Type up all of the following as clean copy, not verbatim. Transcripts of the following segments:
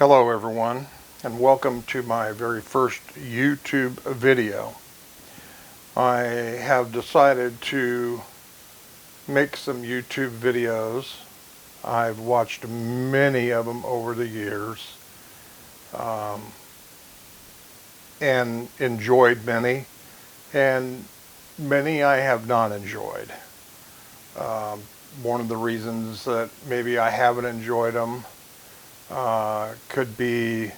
Hello everyone, and welcome to my very first YouTube video. I have decided to make some YouTube videos. I've watched many of them over the years and enjoyed many, and many I have not enjoyed. One of the reasons that maybe I haven't enjoyed them could be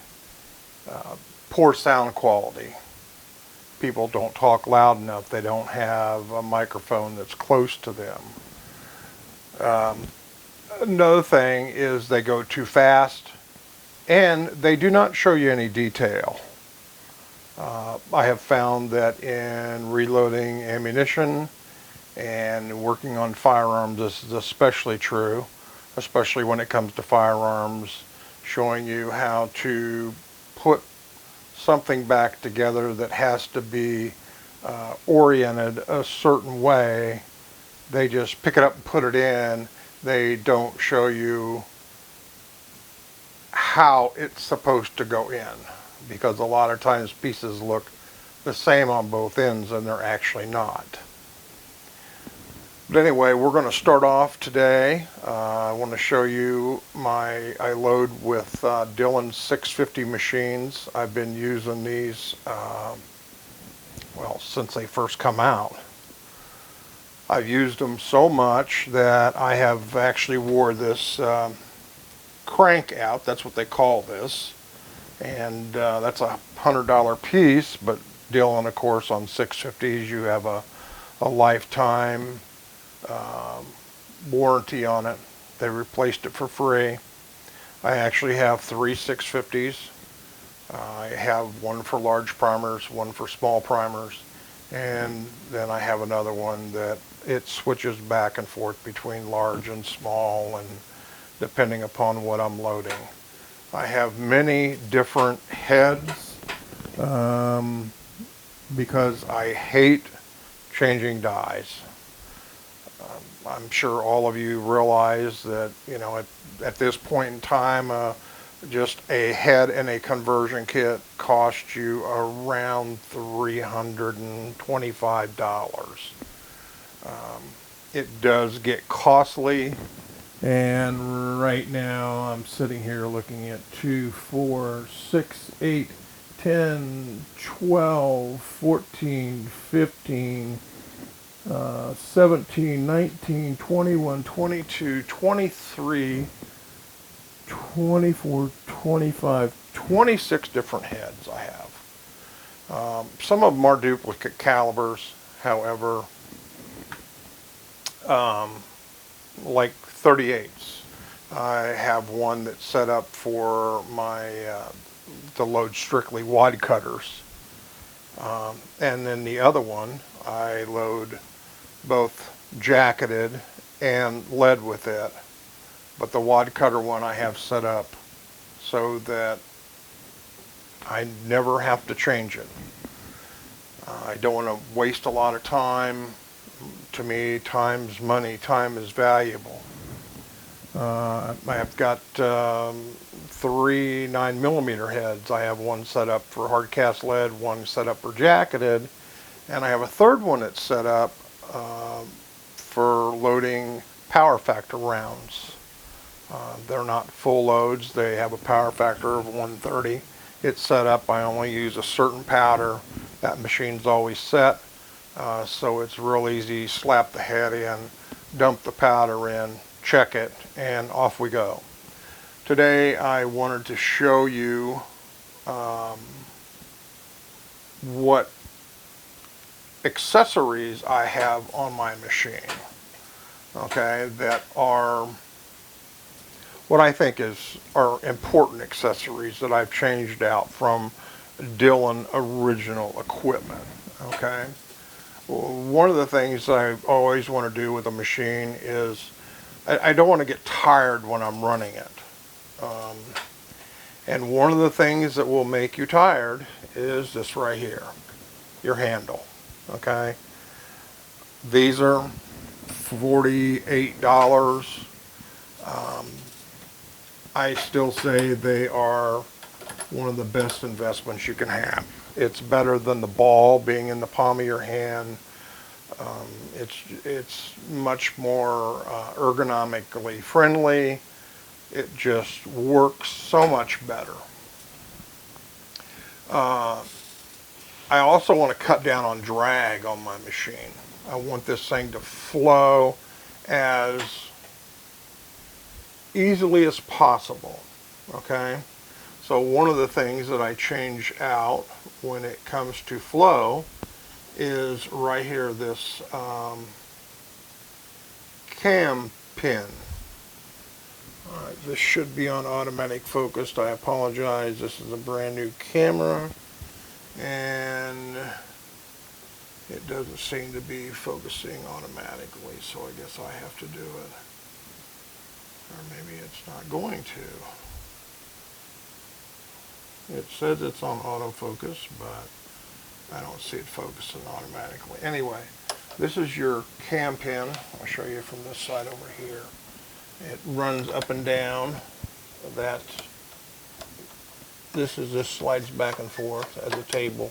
poor sound quality. People don't talk loud enough. They don't have a microphone that's close to them. Another thing is they go too fast and they do not show you any detail. I have found that in reloading ammunition and working on firearms, this is especially true, especially when it comes to firearms, showing you how to put something back together that has to be oriented a certain way. They just pick it up and put it in. They don't show you how it's supposed to go in, because a lot of times pieces look the same on both ends and they're actually not. But anyway, we're going to start off today. I want to show you I load with Dillon 650 machines. I've been using these, well, since they first come out. I've used them so much that I have actually wore this crank out. That's what they call this. And that's a $100 piece, but Dillon, of course, on 650s, you have a lifetime warranty on it. They replaced it for free. I actually have 3 650s. I have one for large primers, one for small primers, and then I have another one that it switches back and forth between large and small, and depending upon what I'm loading. I have many different heads because I hate changing dies. I'm sure all of you realize that, you know, at this point in time, just a head and a conversion kit cost you around $325. It does get costly, and right now I'm sitting here looking at 2, 4, 6, 8, 10, 12, 14, 15, 17, 19, 21, 22, 23, 24, 25, 26 different heads I have. Some of them are duplicate calibers, however, like 38s. I have one that's set up for my to load strictly wad cutters, and then the other one I load both jacketed and lead with it, but the wad cutter one I have set up so that I never have to change it. I don't want to waste a lot of time. To me, time's money. Time is valuable. I've got 3 9mm heads. I have one set up for hard cast lead, one set up for jacketed, and I have a third one that's set up for loading power factor rounds. They're not full loads. They have a power factor of 130. It's set up. I only use a certain powder. That machine's always set, so it's real easy. Slap the head in, dump the powder in, check it, and off we go. Today I wanted to show you what accessories I have on my machine, okay, that are what I think are important accessories that I've changed out from Dillon original equipment. Okay, one of the things I always want to do with a machine is I don't want to get tired when I'm running it, and one of the things that will make you tired is this right here, your handle. Okay, these are $48. I still say they are one of the best investments you can have. It's better than the ball being in the palm of your hand. It's much more ergonomically friendly. It just works so much better. I also want to cut down on drag on my machine. I want this thing to flow as easily as possible, okay? So one of the things that I change out when it comes to flow is right here, this cam pin. All right, this should be on automatic focused. I apologize. This is a brand new camera, and it doesn't seem to be focusing automatically, so I guess I have to do it. Or maybe it's not going to. It says it's on autofocus, but I don't see it focusing automatically. Anyway, this is your cam pin. I'll show you from this side over here. It runs up and down. This slides back and forth as a table,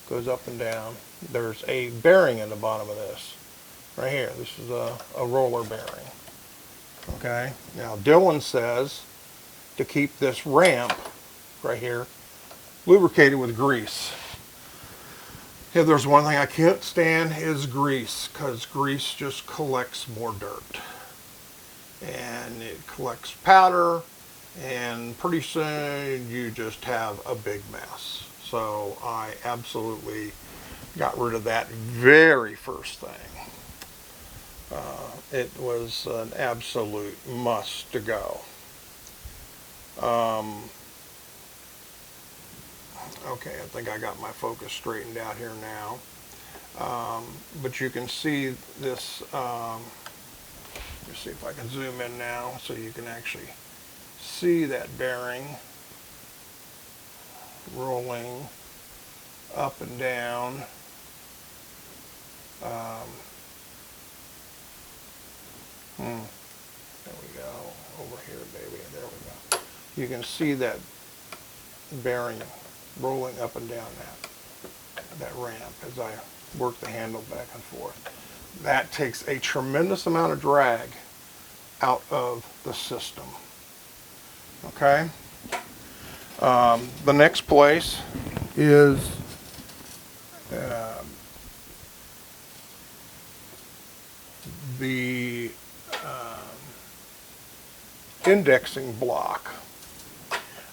goes up and down. There's a bearing in the bottom of this, right here. This is a roller bearing. Okay. Now Dillon says to keep this ramp right here lubricated with grease. If there's one thing I can't stand is grease, because grease just collects more dirt. And it collects powder, and pretty soon you just have a big mess. So I absolutely got rid of that very first thing. It was an absolute must to go. Okay, I think I got my focus straightened out here now. But you can see this, let's see if I can zoom in now so you can actually see that bearing rolling up and down. There we go, over here, baby, there we go. You can see that bearing rolling up and down that ramp as I work the handle back and forth. That takes a tremendous amount of drag out of the system. Okay? The next place is the indexing block.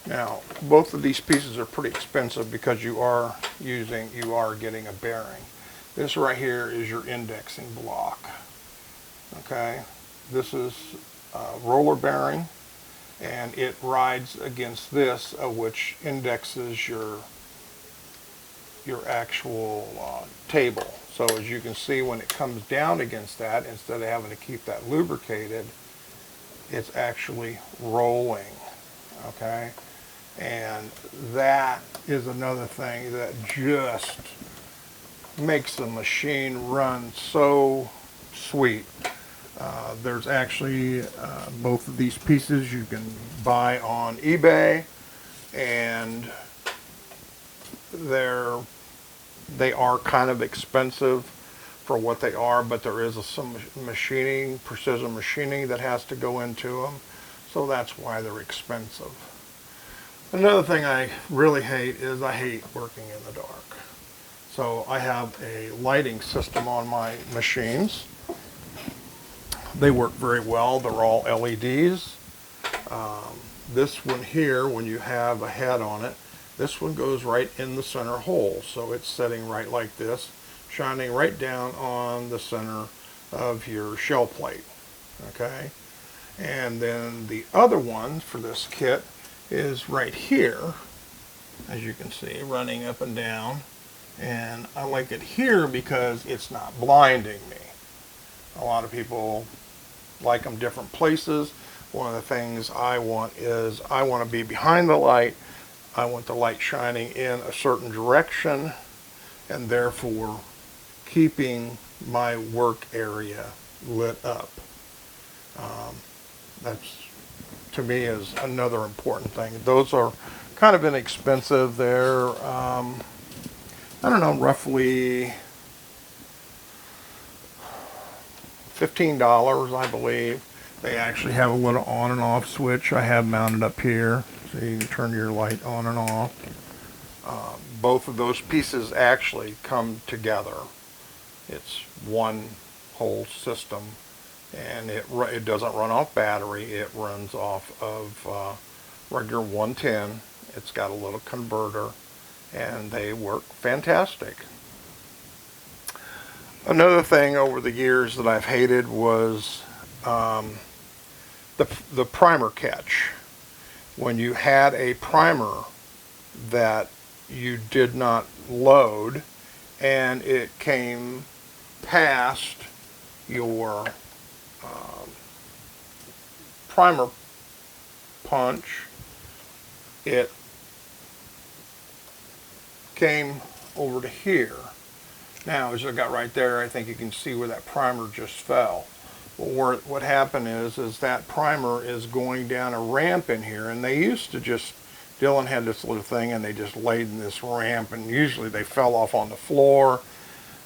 Now, both of these pieces are pretty expensive because you are getting a bearing. This right here is your indexing block. Okay, this is a roller bearing, and it rides against this, which indexes your actual table. So as you can see, when it comes down against that, instead of having to keep that lubricated, it's actually rolling. Okay. And that is another thing that just makes the machine run so sweet. There's actually both of these pieces you can buy on eBay, and they are kind of expensive for what they are, but there is some machining, precision machining that has to go into them, so that's why they're expensive. Another thing I really hate is I hate working in the dark. So I have a lighting system on my machines. They work very well. They're all LEDs. This one here, when you have a head on it, this one goes right in the center hole. So it's setting right like this, shining right down on the center of your shell plate. Okay? And then the other one for this kit is right here, as you can see, running up and down. And I like it here because it's not blinding me. A lot of people like them different places. One of the things I want is I want to be behind the light. I want the light shining in a certain direction, and therefore keeping my work area lit up. That's to me is another important thing. Those are kind of inexpensive. They're, I don't know, roughly $15, I believe. They actually have a little on and off switch I have mounted up here, so you can turn your light on and off. Both of those pieces actually come together. It's one whole system, and it doesn't run off battery. It runs off of regular 110. It's got a little converter, and they work fantastic. Another thing over the years that I've hated was the primer catch. When you had a primer that you did not load and it came past your primer punch, it came over to here. Now, as I got right there, I think you can see where that primer just fell. Well, what happened is that primer is going down a ramp in here, and they used to just, Dillon had this little thing, and they just laid in this ramp, and usually they fell off on the floor.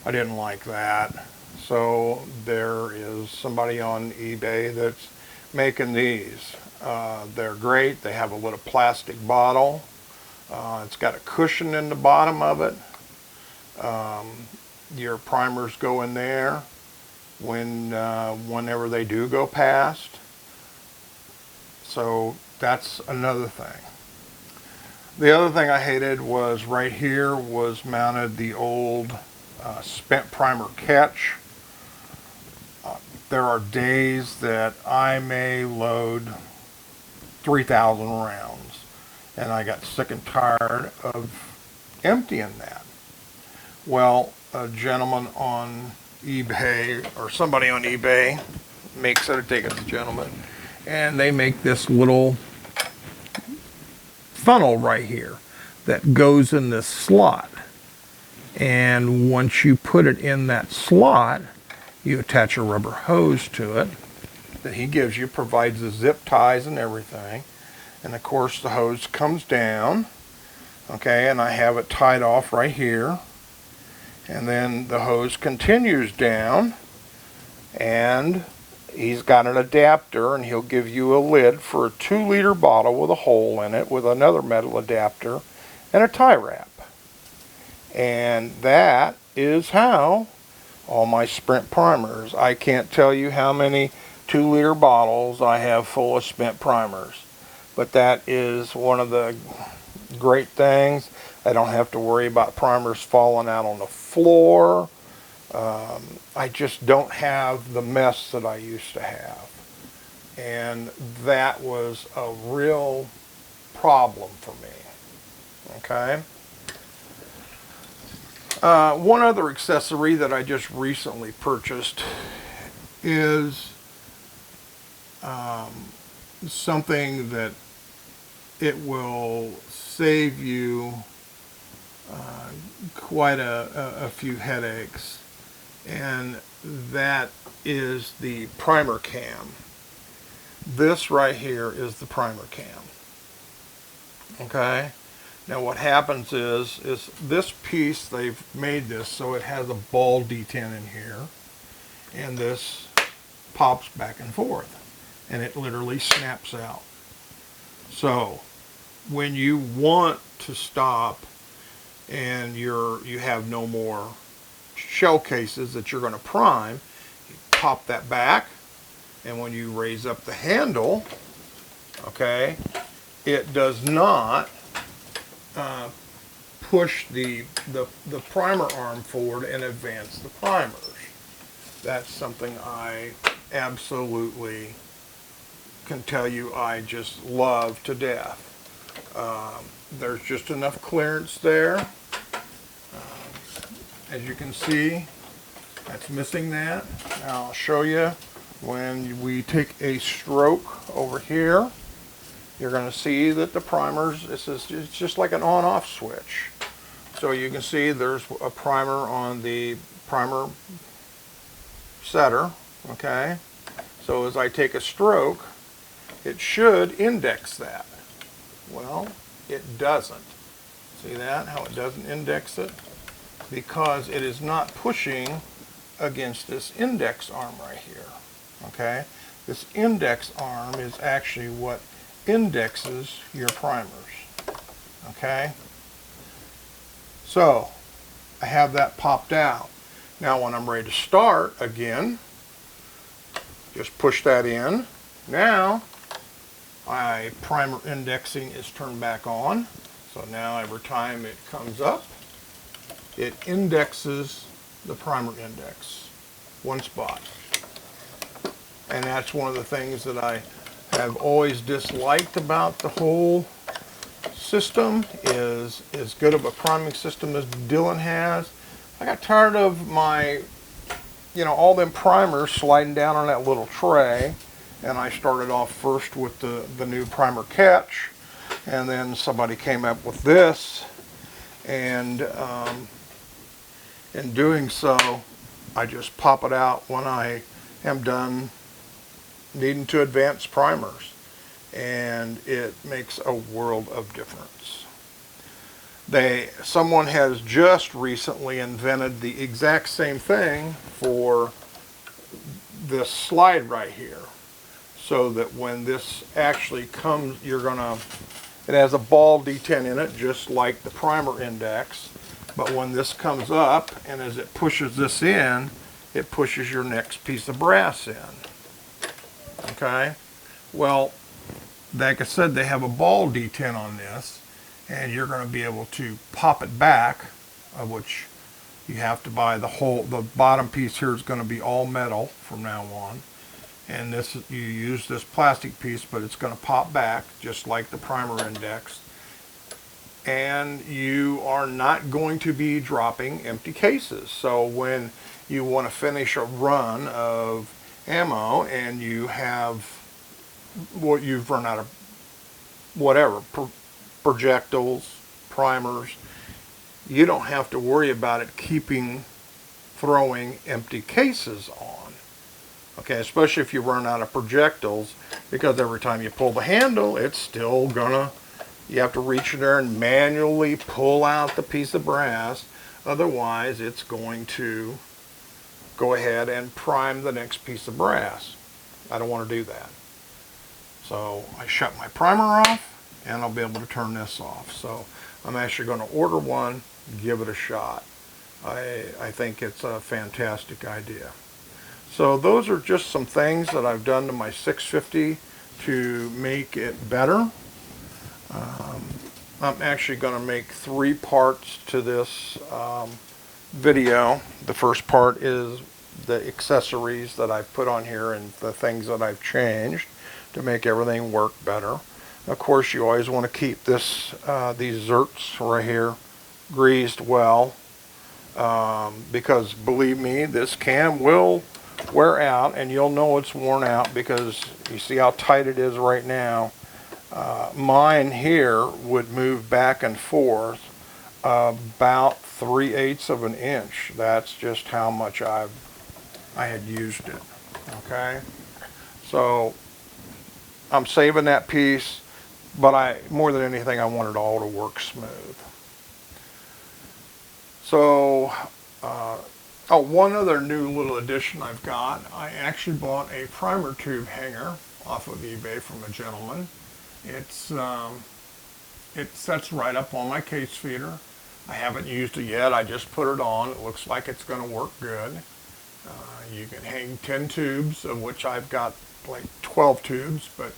I didn't like that. So there is somebody on eBay that's making these. They're great. They have a little plastic bottle. It's got a cushion in the bottom of it. Your primers go in there whenever they do go past. So that's another thing. The other thing I hated was right here was mounted the old spent primer catch. There are days that I may load 3,000 rounds, and I got sick and tired of emptying that. Well, a gentleman on eBay, or somebody on eBay makes it, I think it's a gentleman, and they make this little funnel right here that goes in this slot. And once you put it in that slot, you attach a rubber hose to it that he gives you, provides the zip ties and everything. And of course the hose comes down, okay, and I have it tied off right here. And then the hose continues down, and he's got an adapter, and he'll give you a lid for a 2-liter bottle with a hole in it with another metal adapter and a tie wrap. And that is how all my spent primers, I can't tell you how many 2-liter bottles I have full of spent primers, but that is one of the great things. I don't have to worry about primers falling out on the floor. I just don't have the mess that I used to have, and that was a real problem for me. Okay. One other accessory that I just recently purchased is something that it will save you quite a few headaches, and that is the primer cam. This right here is the primer cam. Okay. Now what happens is this piece, they've made this so it has a ball detent in here, and this pops back and forth, and it literally snaps out. So when you want to stop and you have no more shell cases that you're going to prime, you pop that back, and when you raise up the handle, okay, it does not push the primer arm forward and advance the primers. That's something I absolutely can tell you I just love to death. There's just enough clearance there. As you can see, that's missing that. Now I'll show you when we take a stroke over here. You're going to see that the primers, it's just like an on-off switch. So you can see there's a primer on the primer setter, okay? So as I take a stroke, it should index that. Well, it doesn't. See that, how it doesn't index it? Because it is not pushing against this index arm right here. Okay? This index arm is actually what indexes your primers. Okay? So, I have that popped out. Now when I'm ready to start again, just push that in. Now, my primer indexing is turned back on. So now every time it comes up, it indexes the primer index, one spot. And that's one of the things that I have always disliked about the whole system, is as good of a priming system as Dillon has. I got tired of my, all them primers sliding down on that little tray, and I started off first with the new primer catch, and then somebody came up with this, and in doing so, I just pop it out when I am done needing to advance primers, and it makes a world of difference. Someone has just recently invented the exact same thing for this slide right here, so that when this actually comes, it has a ball detent in it just like the primer index, but when this comes up and as it pushes this in, it pushes your next piece of brass in. Okay? Well, like I said, they have a ball detent on this, and you're going to be able to pop it back, of which you have to buy the bottom piece here is going to be all metal from now on. And this, you use this plastic piece, but it's going to pop back just like the primer index. And you are not going to be dropping empty cases. So when you want to finish a run of ammo and you've run out of whatever, projectiles, primers, you don't have to worry about it throwing empty cases on. Okay, especially if you run out of projectiles, because every time you pull the handle, it's still gonna, you have to reach in there and manually pull out the piece of brass. Otherwise, it's going to go ahead and prime the next piece of brass. I don't want to do that. So I shut my primer off, and I'll be able to turn this off. So I'm actually going to order one, give it a shot. I think it's a fantastic idea. So those are just some things that I've done to my 650 to make it better. I'm actually going to make 3 parts to this video. The first part is the accessories that I've put on here and the things that I've changed to make everything work better. Of course, you always want to keep these zerks right here greased well, because believe me, this cam will wear out, and you'll know it's worn out because you see how tight it is right now. Mine here would move back and forth about 3/8 of an inch. That's just how much I had used it. Okay, so I'm saving that piece, but more than anything, I want it all to work smooth. So, one other new little addition I've got. I actually bought a primer tube hanger off of eBay from a gentleman. It sets right up on my case feeder. I haven't used it yet. I just put it on. It looks like it's going to work good. You can hang 10 tubes, of which I've got like 12 tubes, but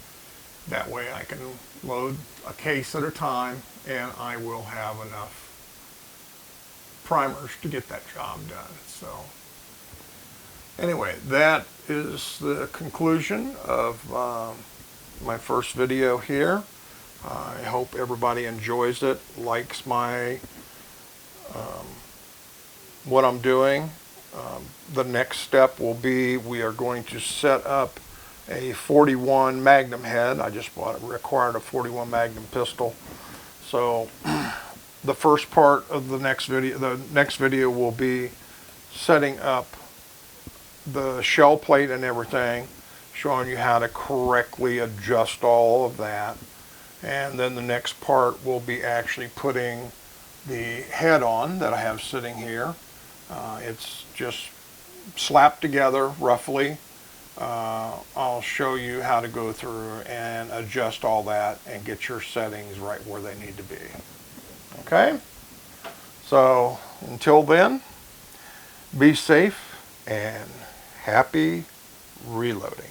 that way I can load a case at a time, and I will have enough primers to get that job done. So anyway, that is the conclusion of my first video here. I hope everybody enjoys it, likes my what I'm doing. The next step will be, we are going to set up a 41 Magnum head. I just required a 41 Magnum pistol. So the first part of the next video will be setting up the shell plate and everything, showing you how to correctly adjust all of that. And then the next part will be actually putting the head on that I have sitting here. It's just slapped together roughly. I'll show you how to go through and adjust all that and get your settings right where they need to be. Okay? So until then, be safe and happy reloading.